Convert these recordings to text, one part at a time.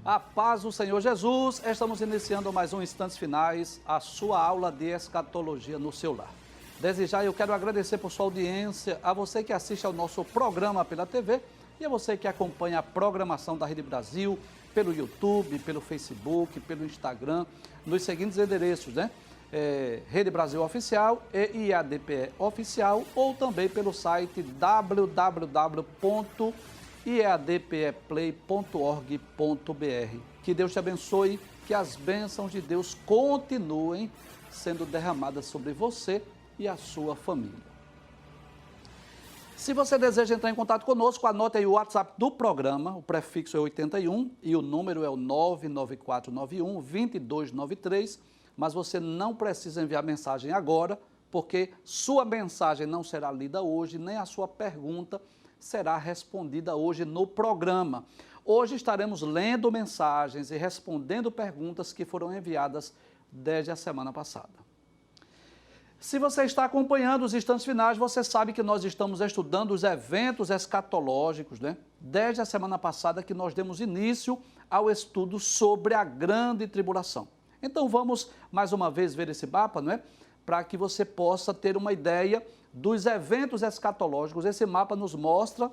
A paz do Senhor Jesus, estamos iniciando mais um Instantes Finais, a sua aula de escatologia no seu lar. Desde já eu quero agradecer por sua audiência, a você que assiste ao nosso programa pela TV e a você que acompanha a programação da Rede Brasil pelo YouTube, pelo Facebook, pelo Instagram, nos seguintes endereços, né? Rede Brasil Oficial e IADPE Oficial, ou também pelo site www.iadpeplay.org.br. Que Deus te abençoe, que as bênçãos de Deus continuem sendo derramadas sobre você e a sua família. Se você deseja entrar em contato conosco, anote aí o WhatsApp do programa, o prefixo é 81 e o número é o 99491-2293, mas você não precisa enviar mensagem agora, porque sua mensagem não será lida hoje, nem a sua pergunta será respondida hoje no programa. Hoje estaremos lendo mensagens e respondendo perguntas que foram enviadas desde a semana passada. Se você está acompanhando os Instantes Finais, você sabe que nós estamos estudando os eventos escatológicos, né? Desde a semana passada que nós demos início ao estudo sobre a grande tribulação. Então vamos mais uma vez ver esse mapa, não é? Para que você possa ter uma ideia dos eventos escatológicos. Esse mapa nos mostra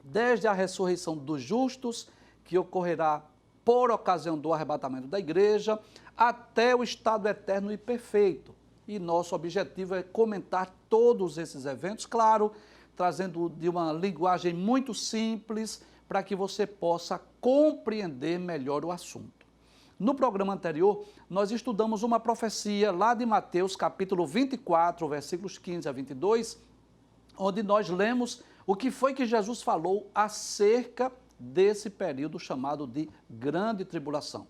desde a ressurreição dos justos, que ocorrerá por ocasião do arrebatamento da igreja, até o estado eterno e perfeito. E nosso objetivo é comentar todos esses eventos, claro, trazendo de uma linguagem muito simples para que você possa compreender melhor o assunto. No programa anterior, nós estudamos uma profecia lá de Mateus, capítulo 24, versículos 15 a 22, onde nós lemos o que foi que Jesus falou acerca desse período chamado de grande tribulação.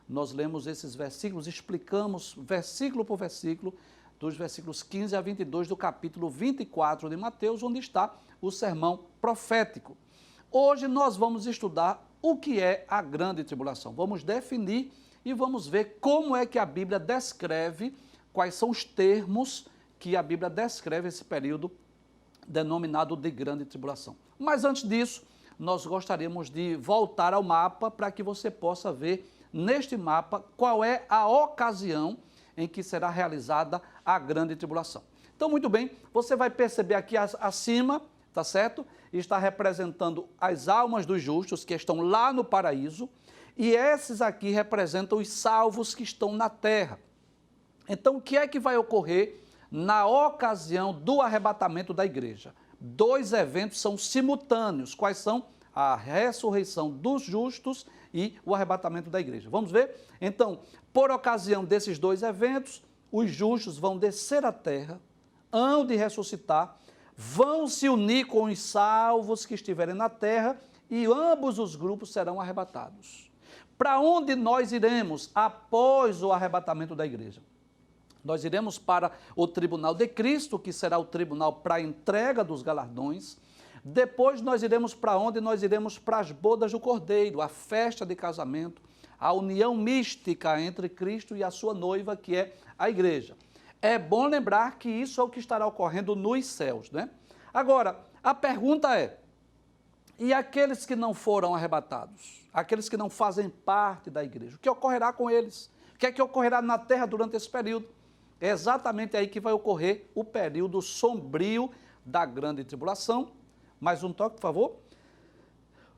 Nós lemos esses versículos, explicamos versículo por versículo, dos versículos 15 a 22 do capítulo 24 de Mateus, onde está o sermão profético. Hoje nós vamos estudar o que é a grande tribulação. Vamos definir e vamos ver como é que a Bíblia descreve, quais são os termos que a Bíblia descreve esse período denominado de grande tribulação. Mas antes disso, nós gostaríamos de voltar ao mapa para que você possa ver neste mapa qual é a ocasião em que será realizada a grande tribulação. Então, muito bem, você vai perceber aqui acima, tá certo? Está representando as almas dos justos que estão lá no paraíso, e esses aqui representam os salvos que estão na terra. Então, o que é que vai ocorrer na ocasião do arrebatamento da igreja? Dois eventos são simultâneos. Quais são? A ressurreição dos justos e o arrebatamento da igreja. Vamos ver? Então, por ocasião desses dois eventos, os justos vão descer à terra, hão de ressuscitar, vão se unir com os salvos que estiverem na terra e ambos os grupos serão arrebatados. Para onde nós iremos após o arrebatamento da igreja? Nós iremos para o tribunal de Cristo, que será o tribunal para a entrega dos galardões. Depois nós iremos para onde? Nós iremos para as bodas do Cordeiro, a festa de casamento, a união mística entre Cristo e a sua noiva, que é a igreja. É bom lembrar que isso é o que estará ocorrendo nos céus, né? Agora, a pergunta é, e aqueles que não foram arrebatados? Aqueles que não fazem parte da igreja? O que ocorrerá com eles? O que é que ocorrerá na terra durante esse período? É exatamente aí que vai ocorrer o período sombrio da grande tribulação. Mais um toque, por favor.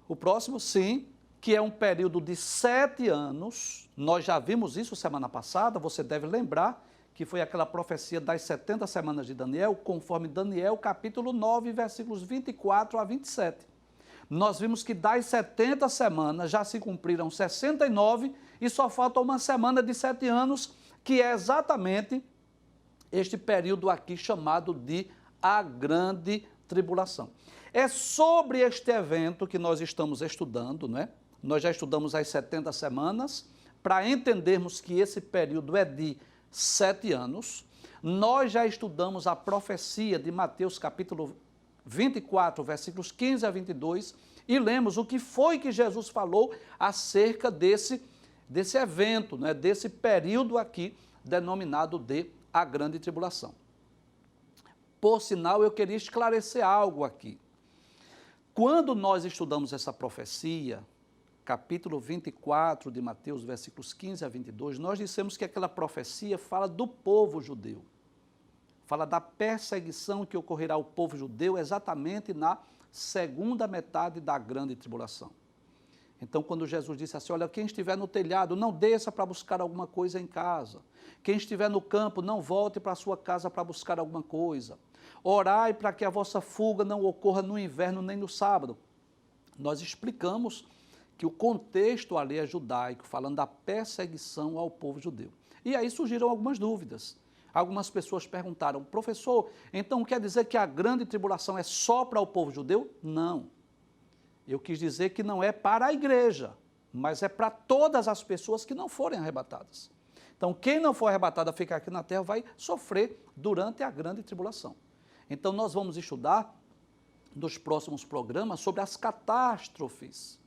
O próximo, sim, que é um período de 7 anos. Nós já vimos isso semana passada, você deve lembrar que foi aquela profecia das 70 semanas de Daniel, conforme Daniel, capítulo 9, versículos 24 a 27. Nós vimos que das 70 semanas já se cumpriram 69 e só falta uma semana de 7 anos, que é exatamente este período aqui chamado de a grande tribulação. É sobre este evento que nós estamos estudando, não é? Nós já estudamos as 70 semanas, para entendermos que esse período é de 7 anos. Nós já estudamos a profecia de Mateus capítulo 24, versículos 15 a 22, e lemos o que foi que Jesus falou acerca desse evento, né? Desse período aqui denominado de a grande tribulação. Por sinal, eu queria esclarecer algo aqui. Quando nós estudamos essa profecia, capítulo 24 de Mateus, versículos 15 a 22, nós dissemos que aquela profecia fala do povo judeu. Fala da perseguição que ocorrerá ao povo judeu exatamente na segunda metade da grande tribulação. Então, quando Jesus disse assim, olha, quem estiver no telhado, não desça para buscar alguma coisa em casa. Quem estiver no campo, não volte para a sua casa para buscar alguma coisa. Orai para que a vossa fuga não ocorra no inverno nem no sábado. Nós explicamos que o contexto ali é judaico, falando da perseguição ao povo judeu. E aí surgiram algumas dúvidas. Algumas pessoas perguntaram, professor, então quer dizer que a grande tribulação é só para o povo judeu? Não. Eu quis dizer que não é para a igreja, mas é para todas as pessoas que não forem arrebatadas. Então, quem não for arrebatado a ficar aqui na terra vai sofrer durante a grande tribulação. Então, nós vamos estudar nos próximos programas sobre as catástrofes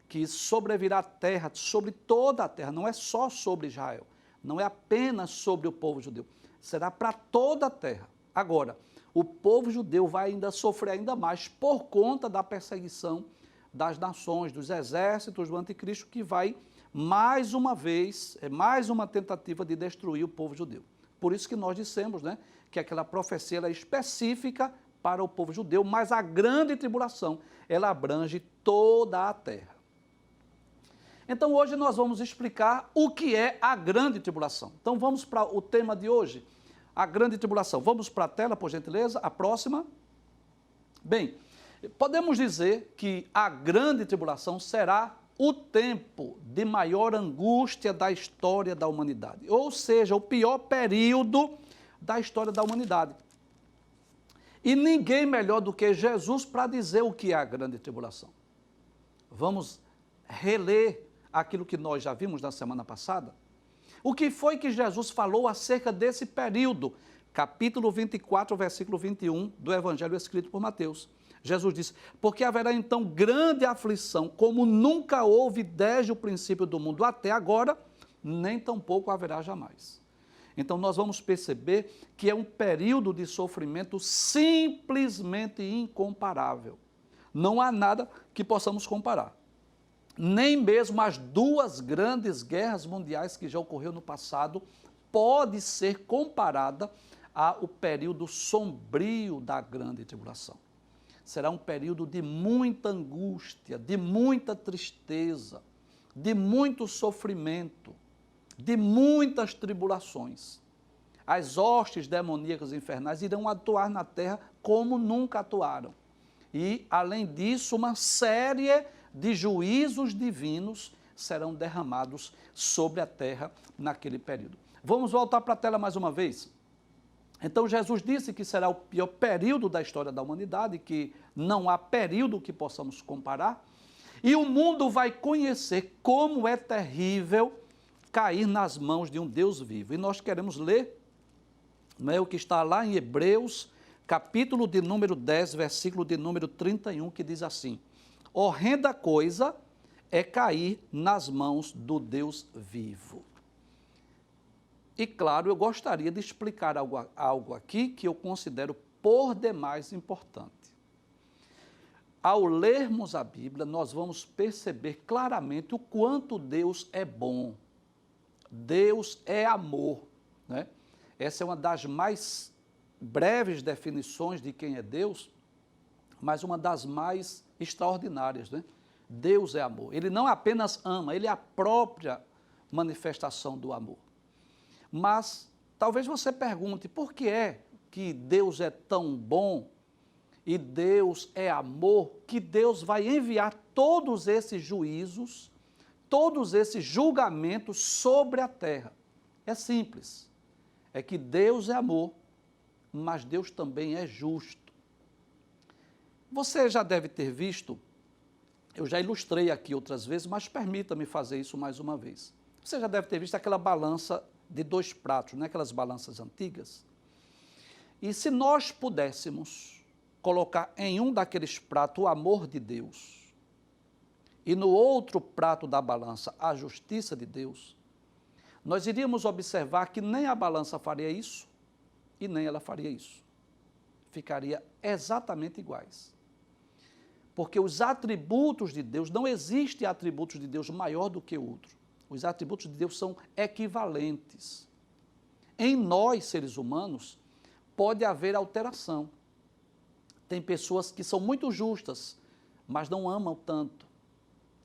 que sobrevirá à terra, sobre toda a terra, não é só sobre Israel, não é apenas sobre o povo judeu, será para toda a terra. Agora, o povo judeu vai ainda sofrer ainda mais por conta da perseguição das nações, dos exércitos do anticristo, que vai, mais uma vez, é mais uma tentativa de destruir o povo judeu. Por isso que nós dissemos, né, que aquela profecia ela é específica para o povo judeu, mas a grande tribulação, ela abrange toda a terra. Então, hoje nós vamos explicar o que é a grande tribulação. Então, vamos para o tema de hoje, a grande tribulação. Vamos para a tela, por gentileza, a próxima. Bem, podemos dizer que a grande tribulação será o tempo de maior angústia da história da humanidade, ou seja, o pior período da história da humanidade. E ninguém melhor do que Jesus para dizer o que é a grande tribulação. Vamos reler aquilo que nós já vimos na semana passada? O que foi que Jesus falou acerca desse período? Capítulo 24, versículo 21 do Evangelho escrito por Mateus. Jesus disse, porque haverá então grande aflição, como nunca houve desde o princípio do mundo até agora, nem tampouco haverá jamais. Então nós vamos perceber que é um período de sofrimento simplesmente incomparável. Não há nada que possamos comparar. Nem mesmo as duas grandes guerras mundiais que já ocorreu no passado pode ser comparada ao período sombrio da grande tribulação. Será um período de muita angústia, de muita tristeza, de muito sofrimento, de muitas tribulações. As hostes demoníacas infernais irão atuar na terra como nunca atuaram. E, além disso, uma série de juízos divinos serão derramados sobre a terra naquele período. Vamos voltar para a tela mais uma vez? Então, Jesus disse que será o pior período da história da humanidade, que não há período que possamos comparar, e o mundo vai conhecer como é terrível cair nas mãos de um Deus vivo. E nós queremos ler, não é, o que está lá em Hebreus, capítulo de número 10, versículo de número 31, que diz assim, horrenda coisa é cair nas mãos do Deus vivo. E claro, eu gostaria de explicar algo aqui que eu considero por demais importante. Ao lermos a Bíblia, nós vamos perceber claramente o quanto Deus é bom. Deus é amor, né? Essa é uma das mais breves definições de quem é Deus, mas uma das mais extraordinárias, né? Deus é amor. Ele não apenas ama, ele é a própria manifestação do amor. Mas talvez você pergunte, por que é que Deus é tão bom e Deus é amor, que Deus vai enviar todos esses juízos, todos esses julgamentos sobre a terra? É simples, é que Deus é amor, mas Deus também é justo. Você já deve ter visto, eu já ilustrei aqui outras vezes, mas permita-me fazer isso mais uma vez. Você já deve ter visto aquela balança de 2 pratos, né? Aquelas balanças antigas. E se nós pudéssemos colocar em um daqueles pratos o amor de Deus e no outro prato da balança a justiça de Deus, nós iríamos observar que nem a balança faria isso e nem ela faria isso. Ficaria exatamente iguais. Porque os atributos de Deus, não existem atributos de Deus maior do que outro. Os atributos de Deus são equivalentes. Em nós, seres humanos, pode haver alteração. Tem pessoas que são muito justas, mas não amam tanto.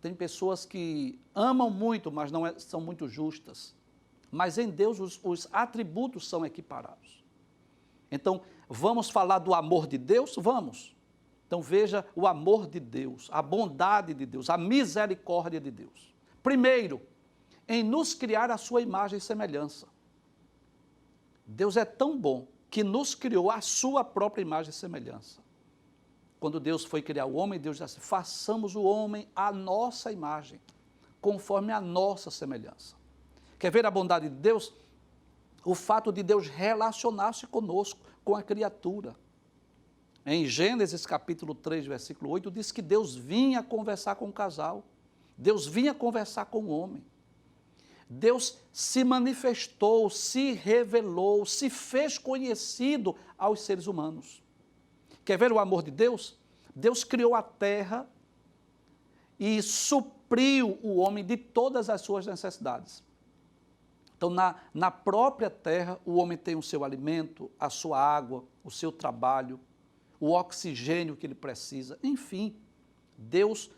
Tem pessoas que amam muito, mas não são muito justas. Mas em Deus os atributos são equiparados. Então, vamos falar do amor de Deus? Vamos. Então veja o amor de Deus, a bondade de Deus, a misericórdia de Deus. Primeiro, em nos criar a sua imagem e semelhança. Deus é tão bom que nos criou a sua própria imagem e semelhança. Quando Deus foi criar o homem, Deus disse assim, façamos o homem à nossa imagem, conforme a nossa semelhança. Quer ver a bondade de Deus? O fato de Deus relacionar-se conosco, com a criatura. Em Gênesis capítulo 3, versículo 8, diz que Deus vinha conversar com o casal. Deus vinha conversar com o homem. Deus se manifestou, se revelou, se fez conhecido aos seres humanos. Quer ver o amor de Deus? Deus criou a terra e supriu o homem de todas as suas necessidades. Então, na própria terra, o homem tem o seu alimento, a sua água, o seu trabalho, o oxigênio que ele precisa. Enfim, Deus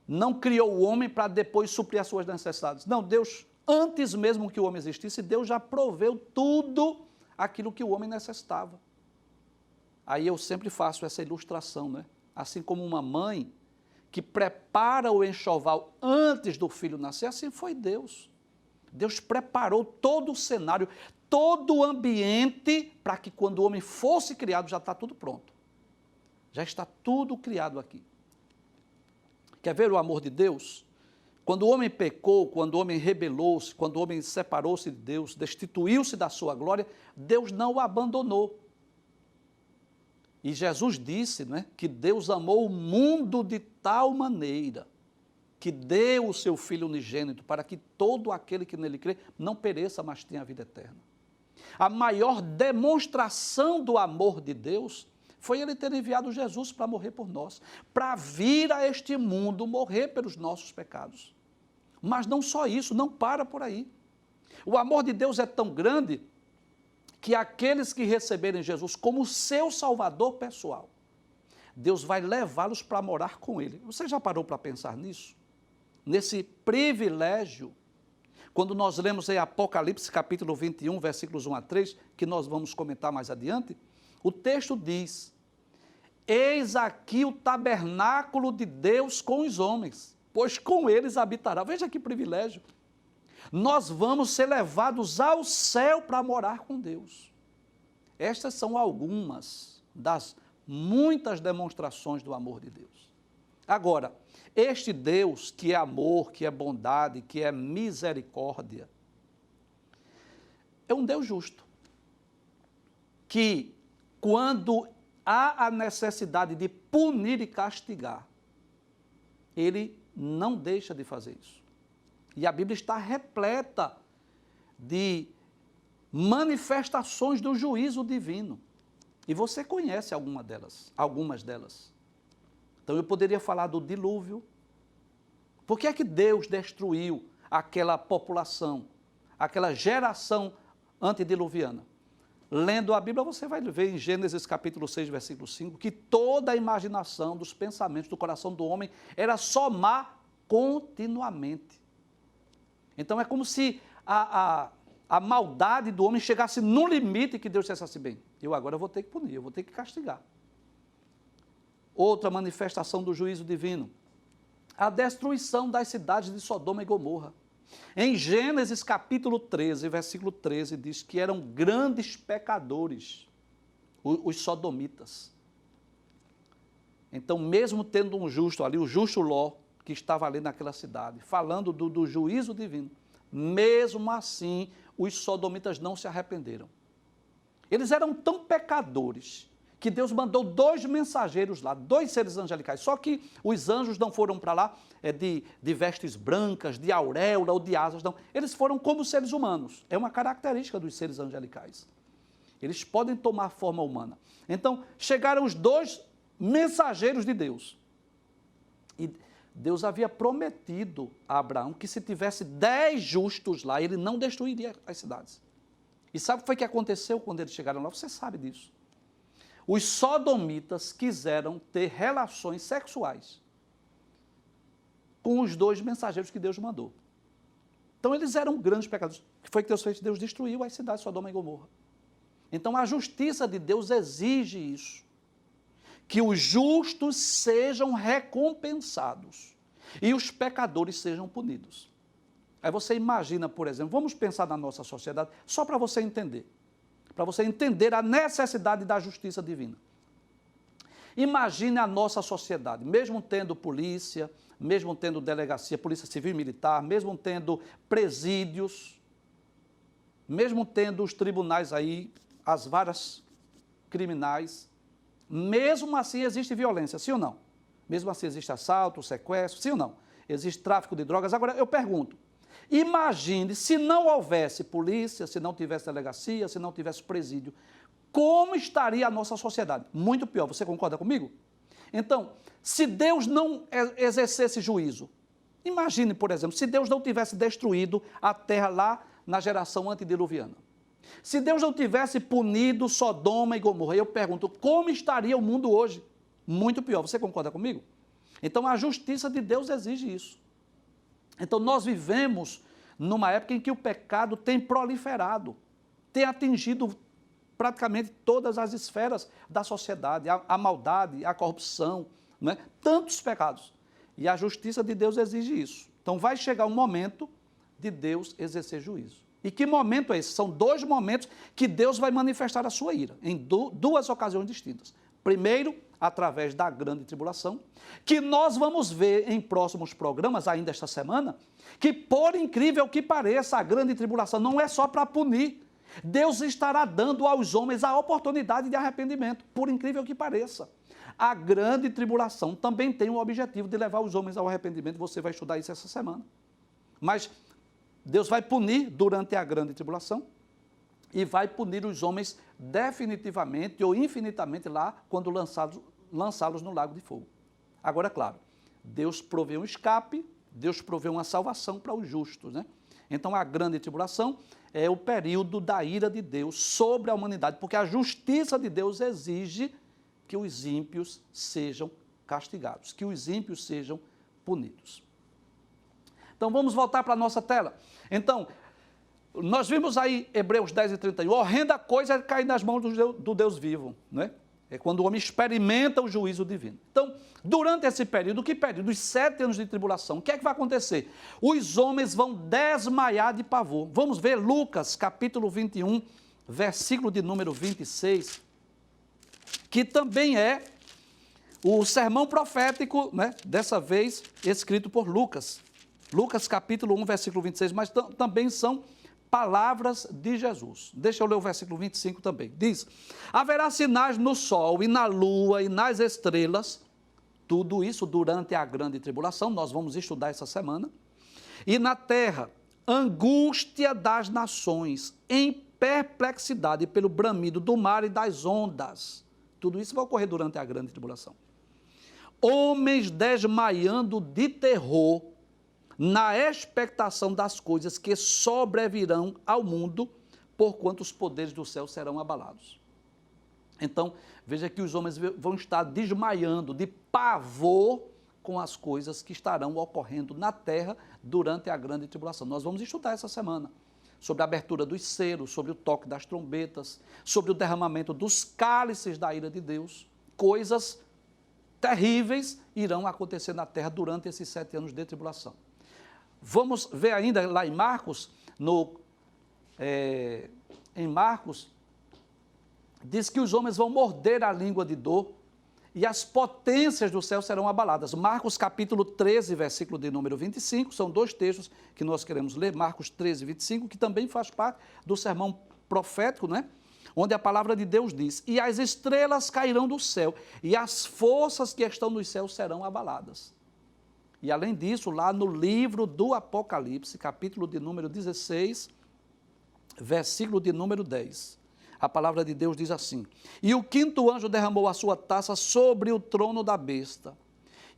não criou o homem para depois suprir as suas necessidades. Não, Deus, antes mesmo que o homem existisse, Deus já proveu tudo aquilo que o homem necessitava. Aí eu sempre faço essa ilustração, né? Assim como uma mãe que prepara o enxoval antes do filho nascer, assim foi Deus. Deus preparou todo o cenário, todo o ambiente para que quando o homem fosse criado já está tudo pronto. Já está tudo criado aqui. Quer ver o amor de Deus? Quando o homem pecou, quando o homem rebelou-se, quando o homem separou-se de Deus, destituiu-se da sua glória, Deus não o abandonou. E Jesus disse, né, que Deus amou o mundo de tal maneira que deu o seu Filho unigênito para que todo aquele que nele crê não pereça, mas tenha a vida eterna. A maior demonstração do amor de Deus foi ele ter enviado Jesus para morrer por nós, para vir a este mundo morrer pelos nossos pecados. Mas não só isso, não para por aí. O amor de Deus é tão grande que aqueles que receberem Jesus como seu Salvador pessoal, Deus vai levá-los para morar com ele. Você já parou para pensar nisso? Nesse privilégio, quando nós lemos em Apocalipse capítulo 21, versículos 1 a 3, que nós vamos comentar mais adiante, o texto diz, eis aqui o tabernáculo de Deus com os homens, pois com eles habitará. Veja que privilégio. Nós vamos ser levados ao céu para morar com Deus. Estas são algumas das muitas demonstrações do amor de Deus. Agora, este Deus que é amor, que é bondade, que é misericórdia, é um Deus justo, que quando há a necessidade de punir e castigar, ele não deixa de fazer isso. E a Bíblia está repleta de manifestações do juízo divino. E você conhece algumas delas. Então eu poderia falar do dilúvio. Por que é que Deus destruiu aquela população, aquela geração antediluviana? Lendo a Bíblia, você vai ver em Gênesis capítulo 6, versículo 5, que toda a imaginação dos pensamentos do coração do homem era só má continuamente. Então é como se a maldade do homem chegasse no limite que Deus dissesse assim, bem, eu agora vou ter que punir, eu vou ter que castigar. Outra manifestação do juízo divino, a destruição das cidades de Sodoma e Gomorra. Em Gênesis capítulo 13, versículo 13, diz que eram grandes pecadores, os sodomitas. Então, mesmo tendo um justo ali, o justo Ló, que estava ali naquela cidade, falando do juízo divino, mesmo assim, os sodomitas não se arrependeram. Eles eram tão pecadores que Deus mandou 2 mensageiros lá, 2 seres angelicais, só que os anjos não foram para lá de vestes brancas, de auréola ou de asas, não. Eles foram como seres humanos, é uma característica dos seres angelicais. Eles podem tomar forma humana. Então, chegaram os 2 mensageiros de Deus, E Deus havia prometido a Abraão que se tivesse 10 justos lá, ele não destruiria as cidades. E sabe o que foi que aconteceu quando eles chegaram lá? Você sabe disso. Os sodomitas quiseram ter relações sexuais com os 2 mensageiros que Deus mandou. Então eles eram grandes pecadores. O que foi que Deus fez? Deus destruiu as cidades de Sodoma e Gomorra. Então a justiça de Deus exige isso, que os justos sejam recompensados e os pecadores sejam punidos. Aí você imagina, por exemplo, vamos pensar na nossa sociedade, só para você entender a necessidade da justiça divina. Imagine a nossa sociedade, mesmo tendo polícia, mesmo tendo delegacia, polícia civil e militar, mesmo tendo presídios, mesmo tendo os tribunais aí, as varas criminais, mesmo assim existe violência, sim ou não? Mesmo assim existe assalto, sequestro, sim ou não? Existe tráfico de drogas. Agora eu pergunto, imagine se não houvesse polícia, se não tivesse delegacia, se não tivesse presídio, como estaria a nossa sociedade? Muito pior, você concorda comigo? Então, se Deus não exercesse juízo, imagine, por exemplo, se Deus não tivesse destruído a terra lá na geração antediluviana. Se Deus não tivesse punido Sodoma e Gomorra, eu pergunto, como estaria o mundo hoje? Muito pior, você concorda comigo? Então, a justiça de Deus exige isso. Então, nós vivemos numa época em que o pecado tem proliferado, tem atingido praticamente todas as esferas da sociedade, a maldade, a corrupção, né? Tantos pecados. E a justiça de Deus exige isso. Então, vai chegar um momento de Deus exercer juízo. E que momento é esse? São 2 momentos que Deus vai manifestar a sua ira, em 2 ocasiões distintas. Primeiro, através da grande tribulação, que nós vamos ver em próximos programas, ainda esta semana, que por incrível que pareça, a grande tribulação não é só para punir. Deus estará dando aos homens a oportunidade de arrependimento, por incrível que pareça. A grande tribulação também tem o objetivo de levar os homens ao arrependimento, você vai estudar isso essa semana. Mas Deus vai punir durante a grande tribulação e vai punir os homens definitivamente ou infinitamente lá quando lançá-los no lago de fogo. Agora, é claro, Deus provê um escape, Deus provê uma salvação para os justos, né? Então, a grande tribulação é o período da ira de Deus sobre a humanidade, porque a justiça de Deus exige que os ímpios sejam castigados, que os ímpios sejam punidos. Então, vamos voltar para a nossa tela. Então, nós vimos aí Hebreus 10 e 31, horrenda coisa é cair nas mãos do Deus vivo, né? É quando o homem experimenta o juízo divino. Então, durante esse período, que período? Os 7 anos de tribulação, o que é que vai acontecer? Os homens vão desmaiar de pavor. Vamos ver Lucas, capítulo 21, versículo de número 26, que também é o sermão profético, né? Dessa vez escrito por Lucas. Lucas, capítulo 1, versículo 26, mas também são palavras de Jesus. Deixa eu ler o versículo 25 também. Diz, haverá sinais no sol e na lua e nas estrelas, tudo isso durante a grande tribulação, nós vamos estudar essa semana, e na terra, angústia das nações, em perplexidade pelo bramido do mar e das ondas. Tudo isso vai ocorrer durante a grande tribulação. Homens desmaiando de terror, na expectação das coisas que sobrevirão ao mundo, porquanto os poderes do céu serão abalados. Então, veja que os homens vão estar desmaiando de pavor com as coisas que estarão ocorrendo na terra durante a grande tribulação. Nós vamos estudar essa semana sobre a abertura dos selos, sobre o toque das trombetas, sobre o derramamento dos cálices da ira de Deus. Coisas terríveis irão acontecer na terra durante esses 7 anos de tribulação. Vamos ver ainda lá em Marcos, em Marcos, diz que os homens vão morder a língua de dor e as potências do céu serão abaladas. Marcos capítulo 13, versículo de número 25, são 2 textos que nós queremos ler, Marcos 13, 25, que também faz parte do sermão profético, né? Onde a palavra de Deus diz, e as estrelas cairão do céu, e as forças que estão nos céus serão abaladas. E além disso, lá no livro do Apocalipse, capítulo de número 16, versículo de número 10, a palavra de Deus diz assim, e o 5º anjo derramou a sua taça sobre o trono da besta,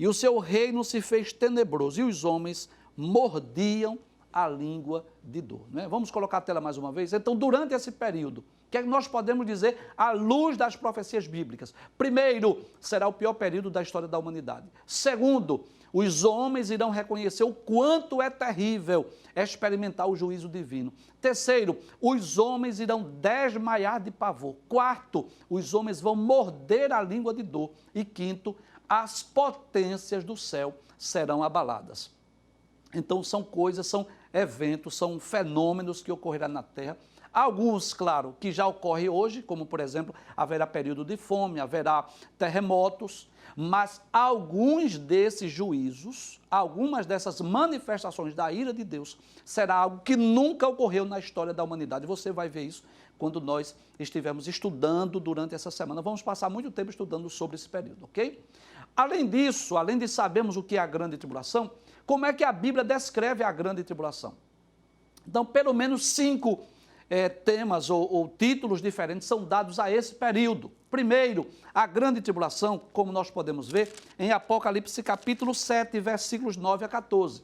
e o seu reino se fez tenebroso, e os homens mordiam a língua de dor. Né? Vamos colocar a tela mais uma vez? Então, durante esse período, o que é que nós podemos dizer à luz das profecias bíblicas? Primeiro, será o pior período da história da humanidade. Segundo, os homens irão reconhecer o quanto é terrível experimentar o juízo divino. Terceiro, os homens irão desmaiar de pavor. Quarto, os homens vão morder a língua de dor. E quinto, as potências do céu serão abaladas. Então, são coisas, são eventos, são fenômenos que ocorrerão na Terra. Alguns, claro, que já ocorrem hoje, como, por exemplo, haverá período de fome, haverá terremotos, mas alguns desses juízos, algumas dessas manifestações da ira de Deus, será algo que nunca ocorreu na história da humanidade. Você vai ver isso quando nós estivermos estudando durante essa semana. Vamos passar muito tempo estudando sobre esse período, ok? Além disso, além de sabermos o que é a grande tribulação, como é que a Bíblia descreve a grande tribulação? Então, pelo menos 5 temas ou títulos diferentes são dados a esse período. Primeiro, a grande tribulação, como nós podemos ver em Apocalipse capítulo 7, versículos 9 a 14.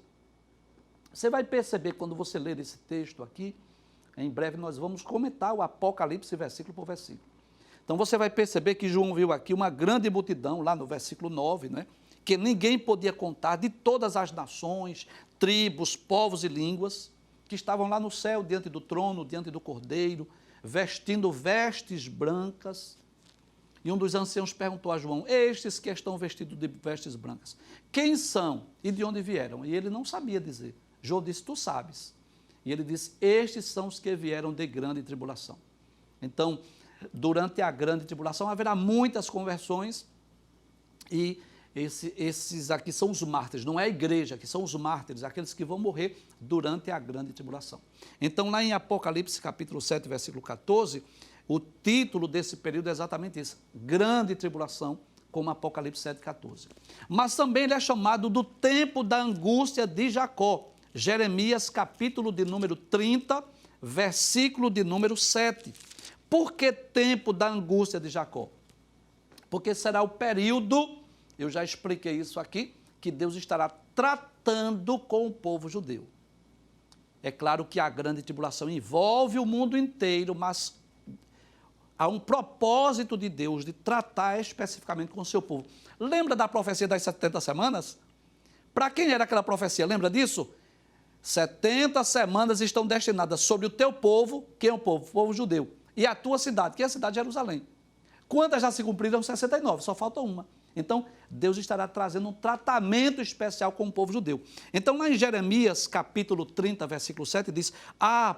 Você vai perceber quando você ler esse texto aqui, em breve nós vamos comentar o Apocalipse versículo por versículo. Então você vai perceber que João viu aqui uma grande multidão, lá no versículo 9, né? Que ninguém podia contar, de todas as nações, tribos, povos e línguas, que estavam lá no céu, diante do trono, diante do Cordeiro, vestindo vestes brancas. E um dos anciãos perguntou a João: estes que estão vestidos de vestes brancas, quem são e de onde vieram? E ele não sabia dizer. João disse: tu sabes. E ele disse: estes são os que vieram de grande tribulação. Então, durante a grande tribulação haverá muitas conversões e esses aqui são os mártires, não é a igreja, que são os mártires, aqueles que vão morrer durante a grande tribulação. Então, lá em Apocalipse capítulo 7, versículo 14, o título desse período é exatamente isso, grande tribulação, como Apocalipse 7, 14. Mas também ele é chamado do tempo da angústia de Jacó, Jeremias capítulo de número 30, versículo de número 7. Por que tempo da angústia de Jacó? Porque será o período, eu já expliquei isso aqui, que Deus estará tratando com o povo judeu. É claro que a grande tribulação envolve o mundo inteiro, mas há um propósito de Deus de tratar especificamente com o seu povo. Lembra da profecia das 70 semanas? Para quem era aquela profecia? Lembra disso? 70 semanas estão destinadas sobre o teu povo. Quem é o povo? O povo judeu. E a tua cidade, que é a cidade de Jerusalém. Quantas já se cumpriram? 69, só falta uma. Então, Deus estará trazendo um tratamento especial com o povo judeu. Então, lá em Jeremias, capítulo 30, versículo 7, diz: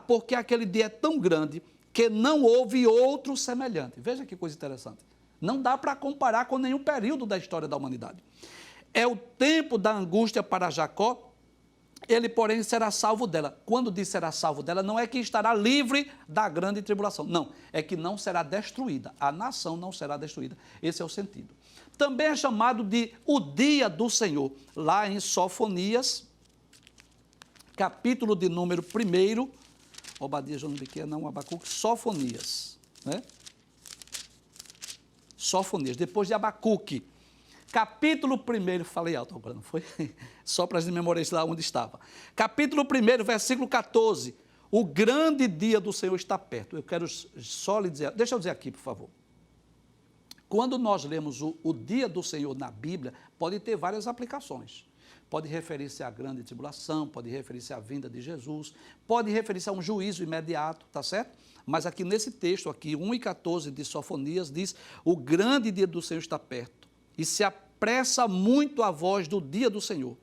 porque aquele dia é tão grande que não houve outro semelhante. Veja que coisa interessante. Não dá para comparar com nenhum período da história da humanidade. É o tempo da angústia para Jacó, ele, porém, será salvo dela. Quando diz será salvo dela, não é que estará livre da grande tribulação. Não, é que não será destruída. A nação não será destruída. Esse é o sentido. Também é chamado de o dia do Senhor. Lá em Sofonias, capítulo de número 1, Obadias, não, Abacuque, Sofonias. Né? Sofonias, depois de Abacuque. Capítulo 1, falei alto agora, não foi? Só para memorizar onde estava. Capítulo 1, versículo 14. O grande dia do Senhor está perto. Eu quero só lhe dizer, deixa eu dizer aqui, por favor. Quando nós lemos o dia do Senhor na Bíblia, pode ter várias aplicações. Pode referir-se à grande tribulação, pode referir-se à vinda de Jesus, pode referir-se a um juízo imediato, tá certo? Mas aqui nesse texto, aqui, 1:14 de Sofonias, diz: o grande dia do Senhor está perto, e se apressa muito a voz do dia do Senhor.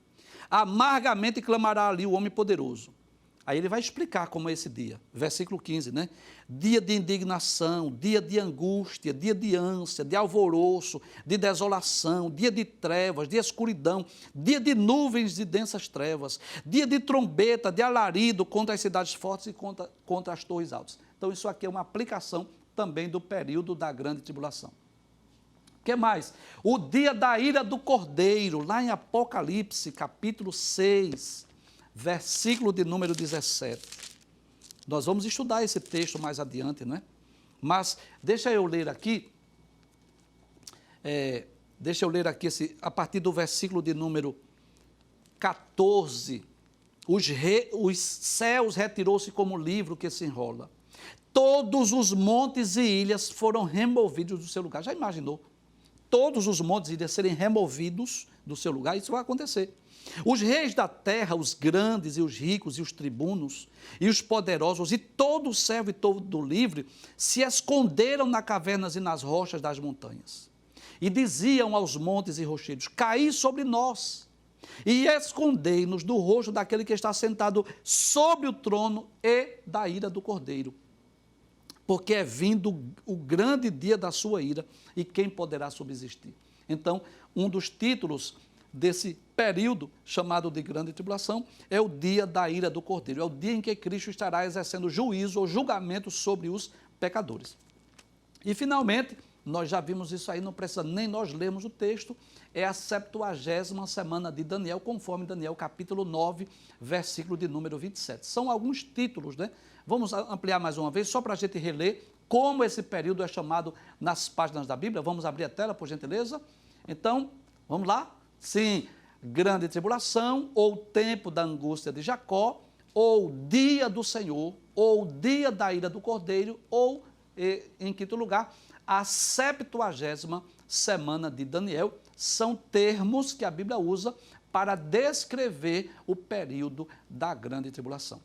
Amargamente clamará ali o homem poderoso. Aí ele vai explicar como é esse dia. Versículo 15, né? Dia de indignação, dia de angústia, dia de ânsia, de alvoroço, de desolação, dia de trevas, de escuridão, dia de nuvens e densas trevas, dia de trombeta, de alarido contra as cidades fortes e contra as torres altas. Então isso aqui é uma aplicação também do período da grande tribulação. O que mais? O dia da ira do Cordeiro, lá em Apocalipse, capítulo 6, versículo de número 17. Nós vamos estudar esse texto mais adiante, não é? Mas deixa eu ler aqui Deixa eu ler aqui a partir do versículo de número 14. Os céus retirou-se como livro que se enrola. Todos os montes e ilhas foram removidos do seu lugar. Já imaginou? Todos os montes e ilhas serem removidos do seu lugar? Isso vai acontecer. Os reis da terra, os grandes e os ricos e os tribunos e os poderosos e todo o servo e todo livre se esconderam nas cavernas e nas rochas das montanhas. E diziam aos montes e rochedos: caí sobre nós e escondei-nos do rosto daquele que está sentado sobre o trono e da ira do Cordeiro. Porque é vindo o grande dia da sua ira, e quem poderá subsistir? Então, um dos títulos desse período, chamado de grande tribulação, é o dia da ira do Cordeiro. É o dia em que Cristo estará exercendo juízo ou julgamento sobre os pecadores. E, finalmente, nós já vimos isso aí, não precisa nem nós lermos o texto, é a 70ª semana de Daniel, conforme Daniel capítulo 9, versículo de número 27. São alguns títulos, né? Vamos ampliar mais uma vez, só para a gente reler como esse período é chamado nas páginas da Bíblia. Vamos abrir a tela, por gentileza? Então, vamos lá? Sim, grande tribulação, ou tempo da angústia de Jacó, ou dia do Senhor, ou dia da ira do Cordeiro, ou, em quinto lugar, a 70ª semana de Daniel. São termos que a Bíblia usa para descrever o período da grande tribulação.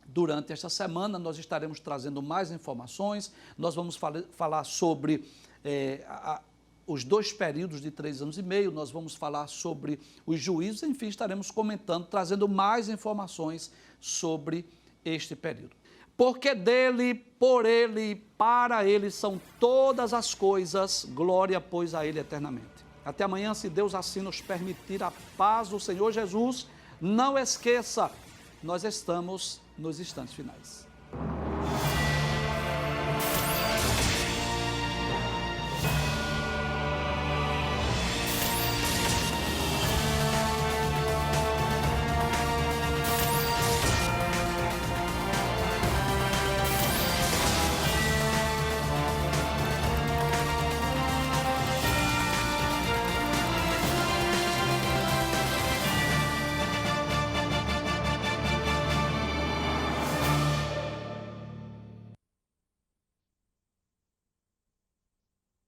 Durante esta semana, nós estaremos trazendo mais informações, nós vamos falar sobre os 2 períodos de 3 anos e meio, nós vamos falar sobre os juízos, enfim, estaremos comentando, trazendo mais informações sobre este período. Porque dele, por ele, para ele são todas as coisas, glória, pois, a ele eternamente. Até amanhã, se Deus assim nos permitir, a paz do Senhor Jesus. Não esqueça, nós estamos nos instantes finais.